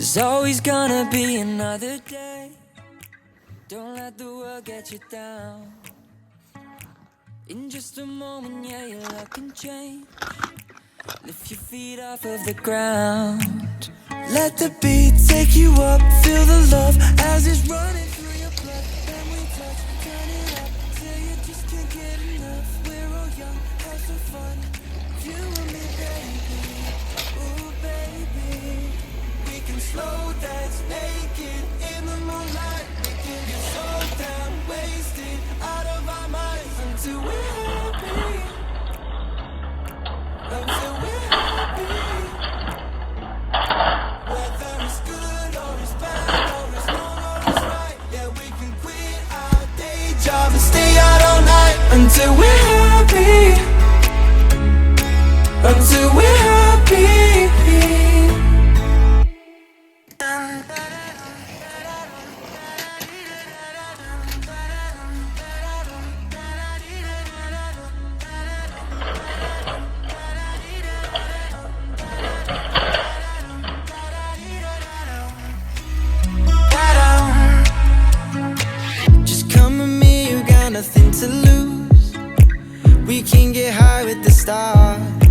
There's always gonna be another day. Don't let the world get you down. In just a moment, yeah, your luck can change. Lift your feet off of the ground. Let the beat take you up. Feel the love as it's running through your blood. Then we touch, turn it up till you just can't get enough. We're all young, have some fun. You and me, baby. Ooh, baby. We can slow dance naked in the moonlight. We can get so damn wasted out of our minds until we're happy. Until we're happy. Whether it's good or it's bad or it's wrong or it's right, yeah, we can quit our day job and stay out all night until we're happy. Until we're happy. Just come with me, you got nothing to lose. We can get high with the stars.